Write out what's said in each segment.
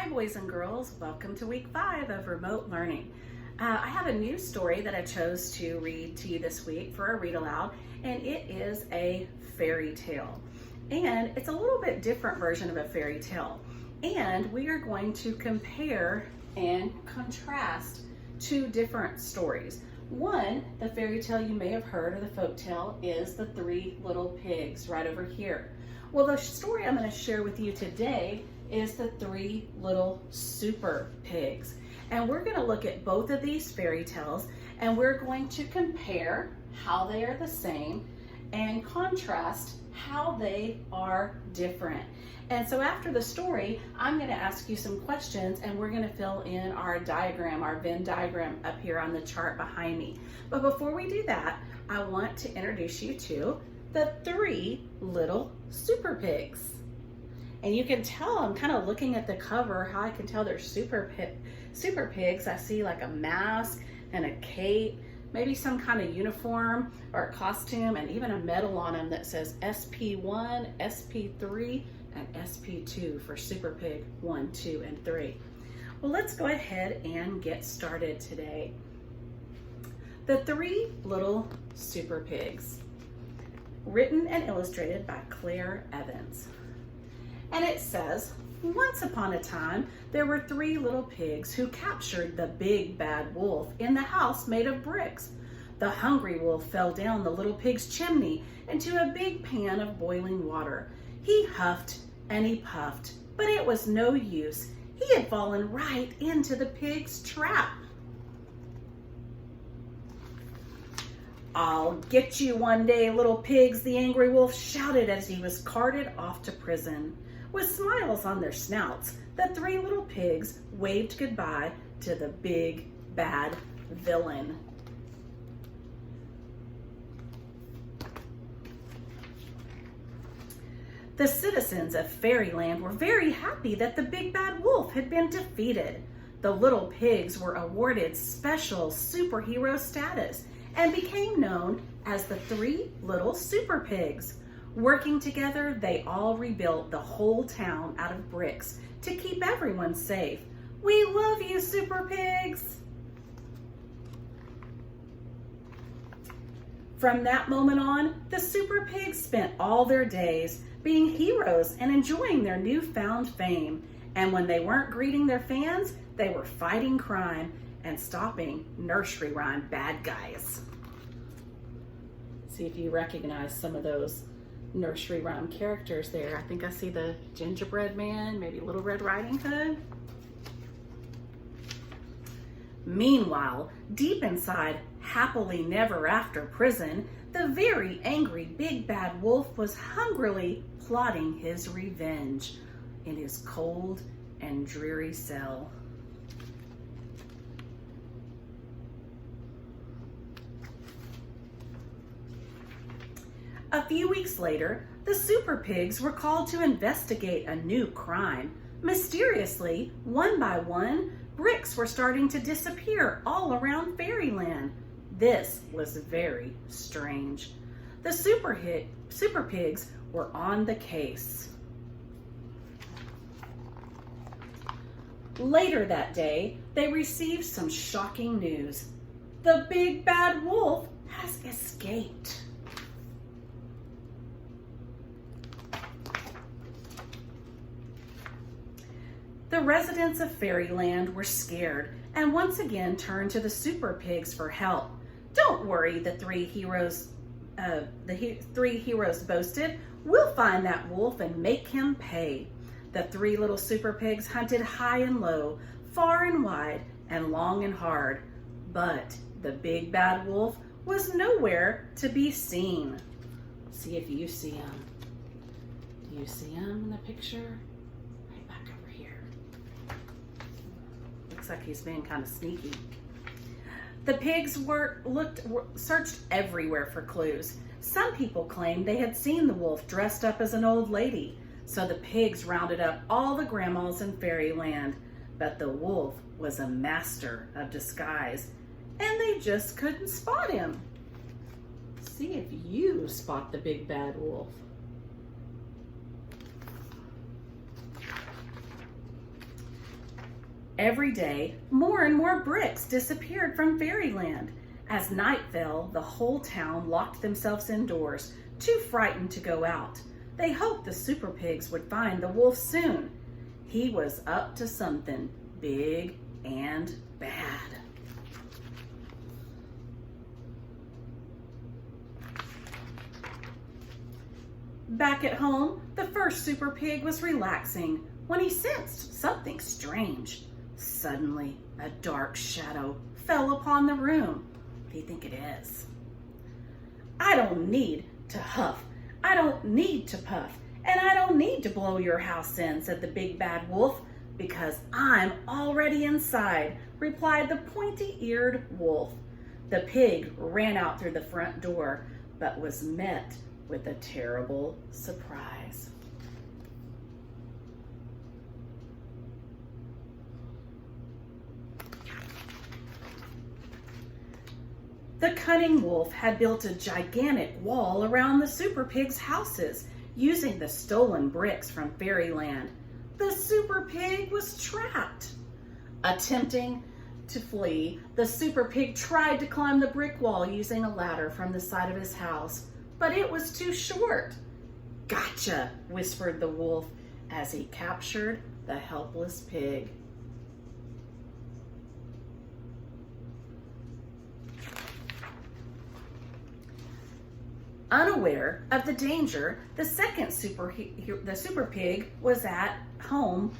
Hi boys and girls, welcome to week 5 of remote learning. I have a new story that I chose to read to you this week for a read aloud, and it is a fairy tale. And it's a little bit different version of a fairy tale. And we are going to compare and contrast two different stories. One, the fairy tale you may have heard, or the folk tale, is The Three Little Pigs right over here. Well, the story I'm going to share with you today is The Three Little Super Pigs. And we're going to look at both of these fairy tales, and we're going to compare how they are the same and contrast how they are different. And so after the story, I'm going to ask you some questions, and we're going to fill in our diagram, our Venn diagram up here on the chart behind me. But before we do that, I want to introduce you to the Three Little Super Pigs. And you can tell, I'm kind of looking at the cover, how I can tell they're super pigs. I see like a mask and a cape, maybe some kind of uniform or a costume, and even a medal on them that says SP1, SP3, and SP2 for Super Pig 1, 2, and 3. Well, let's go ahead and get started today. The Three Little Super Pigs, written and illustrated by Claire Evans. And it says, once upon a time, there were 3 little pigs who captured the big bad wolf in the house made of bricks. The hungry wolf fell down the little pig's chimney into a big pan of boiling water. He huffed and he puffed, but it was no use. He had fallen right into the pig's trap. "I'll get you one day, little pigs," the angry wolf shouted as he was carted off to prison. With smiles on their snouts, the 3 little pigs waved goodbye to the big bad villain. The citizens of Fairyland were very happy that the big bad wolf had been defeated. The little pigs were awarded special superhero status and became known as the 3 Little Super Pigs. Working together, they all rebuilt the whole town out of bricks to keep everyone safe. We love you, Super Pigs! From that moment on, the Super Pigs spent all their days being heroes and enjoying their newfound fame. And when they weren't greeting their fans, they were fighting crime and stopping nursery rhyme bad guys. See if you recognize some of those nursery rhyme characters there. I think I see the gingerbread man, maybe Little Red Riding Hood. Meanwhile, deep inside Happily Never After prison, the very angry big bad wolf was hungrily plotting his revenge in his cold and dreary cell. A few weeks later, the Super Pigs were called to investigate a new crime. Mysteriously, one by one, bricks were starting to disappear all around Fairyland. This was very strange. The Super Pigs were on the case. Later that day, they received some shocking news. The big bad wolf has escaped. The residents of Fairyland were scared and once again turned to the Super Pigs for help. "Don't worry," the three heroes boasted. "We'll find that wolf and make him pay." The 3 little Super Pigs hunted high and low, far and wide, and long and hard. But the big bad wolf was nowhere to be seen. See if you see him. Do you see him in the picture? Right back over here. Looks like he's being kind of sneaky. The pigs searched everywhere for clues. Some people claimed they had seen the wolf dressed up as an old lady. So the pigs rounded up all the grandmas in Fairyland. But the wolf was a master of disguise, and they just couldn't spot him. See if you spot the big bad wolf. Every day, more and more bricks disappeared from fairyland. As night fell, the whole town locked themselves indoors, too frightened to go out. They hoped the Superpigs would find the wolf soon. He was up to something big and bad. Back at home, the first Super Pig was relaxing when he sensed something strange. Suddenly, a dark shadow fell upon the room. What do you think it is? I don't need to huff, I don't need to puff, and I don't need to blow your house in, said the big bad wolf, because I'm already inside, replied the pointy-eared wolf. The pig ran out through the front door, but was met with a terrible surprise. The cunning wolf had built a gigantic wall around the Super Pig's houses, using the stolen bricks from fairyland. The Super Pig was trapped. Attempting to flee, the Super Pig tried to climb the brick wall using a ladder from the side of his house, but it was too short. Gotcha, whispered the wolf as he captured the helpless pig. Unaware of the danger, the second Super Pig was at home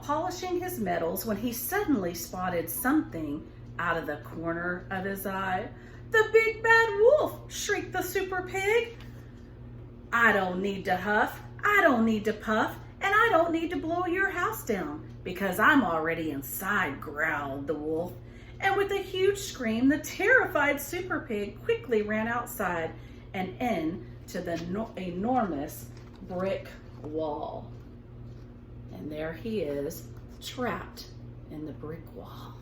polishing his metals when he suddenly spotted something out of the corner of his eye. The big bad wolf, shrieked the Super Pig. I don't need to huff, I don't need to puff, and I don't need to blow your house down because I'm already inside, growled the wolf. And with a huge scream, the terrified Super Pig quickly ran outside and into the enormous brick wall. And there he is, trapped in the brick wall.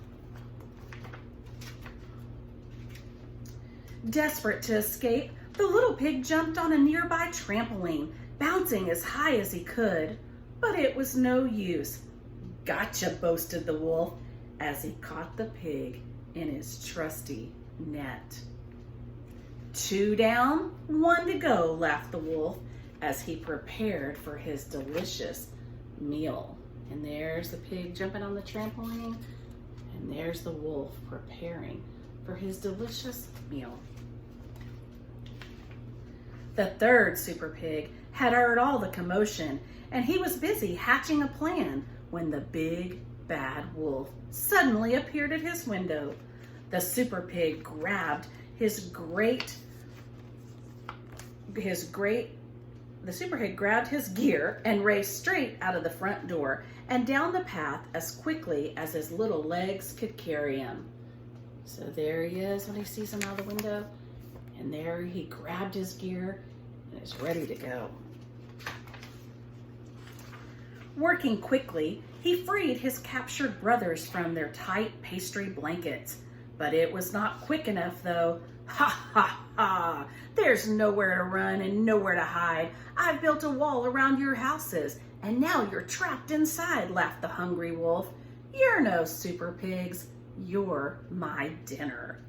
Desperate to escape, the little pig jumped on a nearby trampoline, bouncing as high as he could. But it was no use. Gotcha, boasted the wolf as he caught the pig in his trusty net. 2 down, 1 to go, laughed the wolf as he prepared for his delicious meal. And there's the pig jumping on the trampoline, and there's the wolf preparing for his delicious meal. The third Super Pig had heard all the commotion, and he was busy hatching a plan when the big bad wolf suddenly appeared at his window. The Super Pig grabbed the Super Pig grabbed his gear and raced straight out of the front door and down the path as quickly as his little legs could carry him. So there he is when he sees him out of the window, and there he grabbed his gear and is ready to go. Working quickly, he freed his captured brothers from their tight pastry blankets. But it was not quick enough, though. Ha ha ha! There's nowhere to run and nowhere to hide. I've built a wall around your houses, and now you're trapped inside, laughed the hungry wolf. You're no Super Pigs. You're my dinner.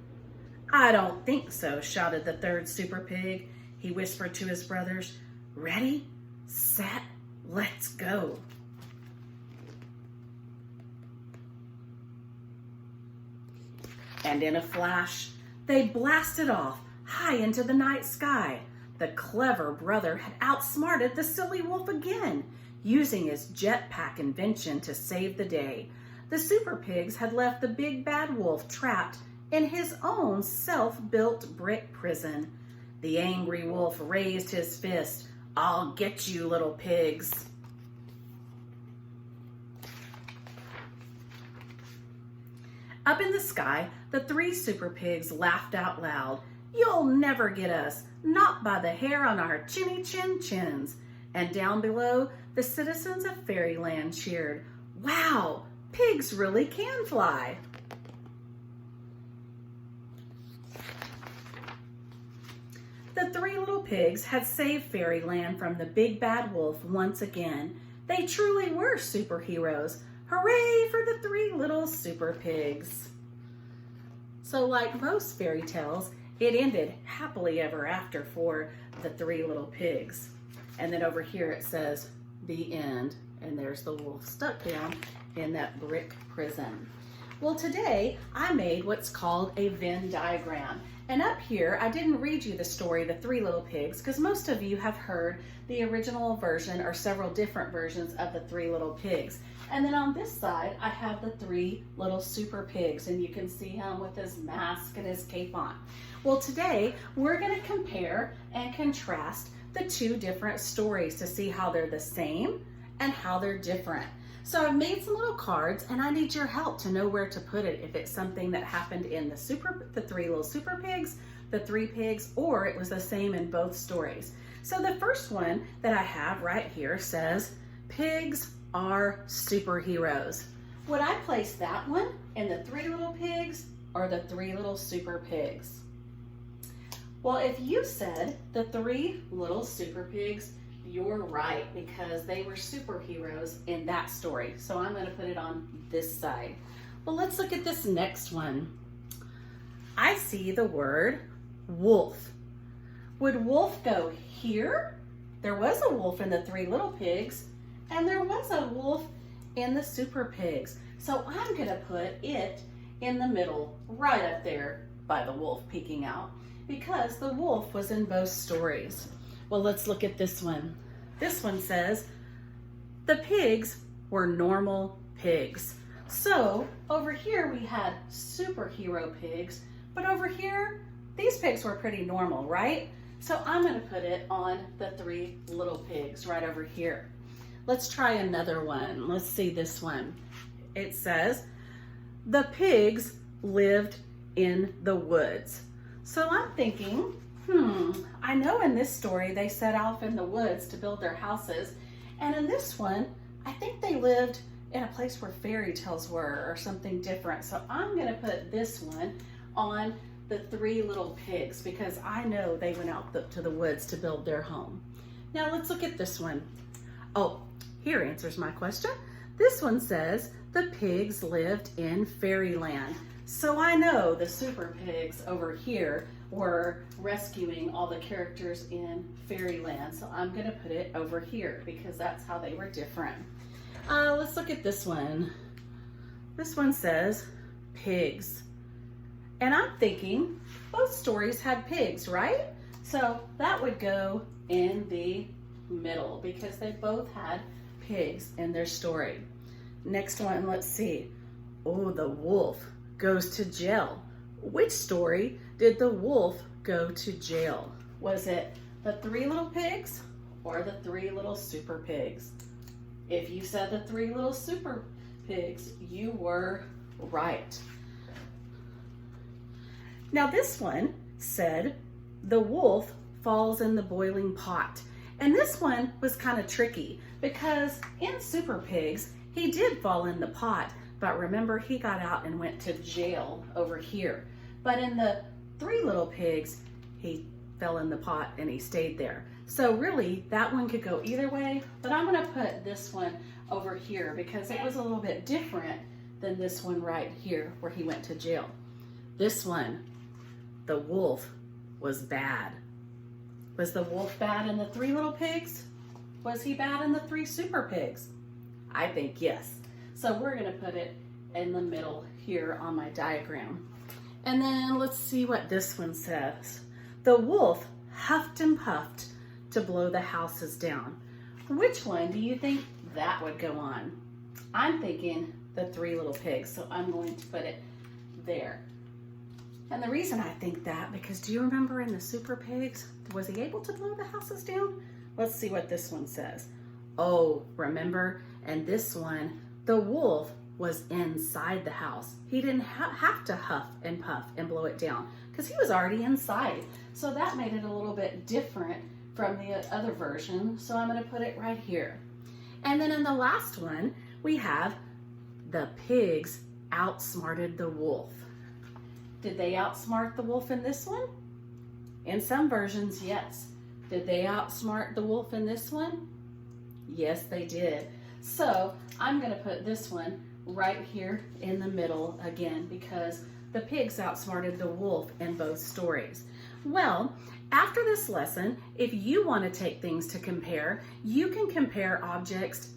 I don't think so, shouted the third Super Pig. He whispered to his brothers, Ready, set, let's go. And in a flash, they blasted off high into the night sky. The clever brother had outsmarted the silly wolf again, using his jetpack invention to save the day. The Super Pigs had left the big bad wolf trapped in his own self-built brick prison. The angry wolf raised his fist. I'll get you, little pigs. Up in the sky, the 3 Super Pigs laughed out loud. You'll never get us, not by the hair on our chinny chin chins. And down below, the citizens of Fairyland cheered, Wow, pigs really can fly. The 3 little pigs had saved Fairyland from the big bad wolf once again. They truly were superheroes, Hooray for the three little super pigs. So like most fairy tales, it ended happily ever after for the three little pigs. And then over here it says, the end. And there's the wolf stuck down in that brick prison. Well, today I made what's called a Venn diagram. And up here, I didn't read you the story, The Three Little Pigs, because most of you have heard the original version or several different versions of The Three Little Pigs. And then on this side, I have the three little super pigs, and you can see him with his mask and his cape on. Well, today we're going to compare and contrast the two different stories to see how they're the same and how they're different. So I've made some little cards, and I need your help to know where to put it, if it's something that happened in the three little super pigs, the three pigs, or it was the same in both stories. So the first one that I have right here says, pigs are superheroes. Would I place that one in the three little pigs or the three little super pigs? Well, if you said the three little super pigs, you're right, because they were superheroes in that story. So I'm going to put it on this side. Well, let's look at this next one. I see the word wolf. Would wolf go here? There was a wolf in the three little pigs, and there was a wolf in the super pigs. So I'm going to put it in the middle, right up there by the wolf peeking out, because the wolf was in both stories. Well, let's look at this one. This one says, the pigs were normal pigs. So over here we had superhero pigs, but over here, these pigs were pretty normal, right? So I'm going to put it on the three little pigs right over here. Let's try another one. Let's see this one. It says, the pigs lived in the woods. So I'm thinking, I know in this story they set off in the woods to build their houses. And in this one, I think they lived in a place where fairy tales were or something different. So I'm going to put this one on the three little pigs, because I know they went out to the woods to build their home. Now let's look at this one. Oh, here answers my question. This one says the pigs lived in fairyland. So I know the super pigs over here were rescuing all the characters in fairyland. So I'm going to put it over here because that's how they were different. Let's look at this one. This one says pigs. And I'm thinking both stories had pigs, right? So that would go in the middle because they both had pigs in their story. Next one, let's see. Oh, the wolf goes to jail. Which story did the wolf go to jail? Was it the three little pigs or the three little super pigs? If you said the three little super pigs, you were right. Now this one said the wolf falls in the boiling pot. And this one was kind of tricky because in Super Pigs, he did fall in the pot, but remember he got out and went to jail over here. But in the Three Little Pigs, he fell in the pot and he stayed there. So really that one could go either way, but I'm gonna put this one over here because it was a little bit different than this one right here where he went to jail. This one, the wolf was bad. Was the wolf bad in the Three Little Pigs? Was he bad in the Three Super Pigs? I think yes. So we're gonna put it in the middle here on my diagram. And then let's see what this one says. The wolf huffed and puffed to blow the houses down. Which one do you think that would go on? I'm thinking the Three Little Pigs, so I'm going to put it there. And the reason I think that, because do you remember in the Super Pigs, was he able to blow the houses down? Let's see what this one says. Oh, remember? And this one, the wolf was inside the house. He didn't have to huff and puff and blow it down because he was already inside. So that made it a little bit different from the other version. So I'm going to put it right here. And then in the last one, we have the pigs outsmarted the wolf. Did they outsmart the wolf in this one? In some versions, yes. Did they outsmart the wolf in this one? Yes, they did. So I'm gonna put this one right here in the middle again because the pigs outsmarted the wolf in both stories. Well, after this lesson, if you want to take things to compare, you can compare objects,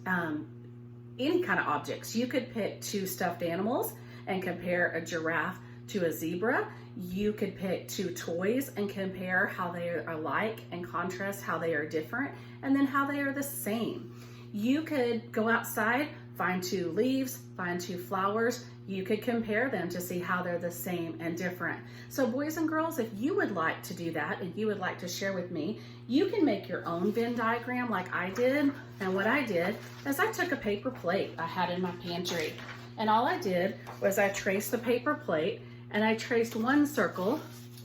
any kind of objects. You could pick two stuffed animals and compare a giraffe to a zebra. You could pick two toys and compare how they are alike and contrast how they are different, and then how they are the same. You could go outside, find two leaves, find two flowers. You could compare them to see how they're the same and different. So boys and girls, if you would like to do that and you would like to share with me, you can make your own Venn diagram like I did. And what I did is I took a paper plate I had in my pantry, and all I did was I traced the paper plate and I traced one circle,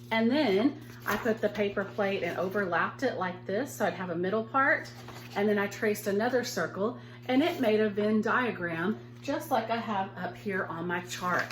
and then I put the paper plate and overlapped it like this so I'd have a middle part, and then I traced another circle and it made a Venn diagram just like I have up here on my chart.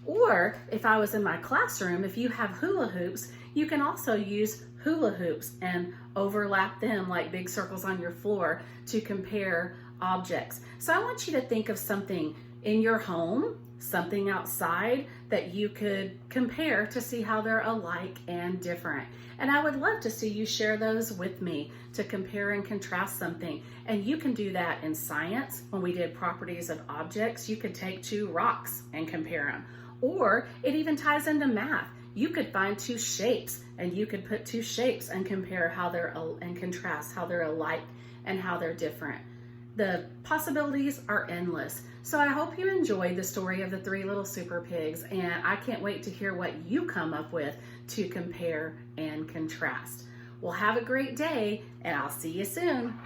Or if I was in my classroom, if you have hula hoops, you can also use hula hoops and overlap them like big circles on your floor to compare objects. So I want you to think of something in your home, something outside that you could compare to see how they're alike and different. And I would love to see you share those with me to compare and contrast something. And you can do that in science. When we did properties of objects, you could take two rocks and compare them. Or it even ties into math. You could find two shapes and you could put two shapes and compare how they're and contrast how they're alike and how they're different. The possibilities are endless. So I hope you enjoyed the story of the three little super pigs, and I can't wait to hear what you come up with to compare and contrast. Well, have a great day, and I'll see you soon.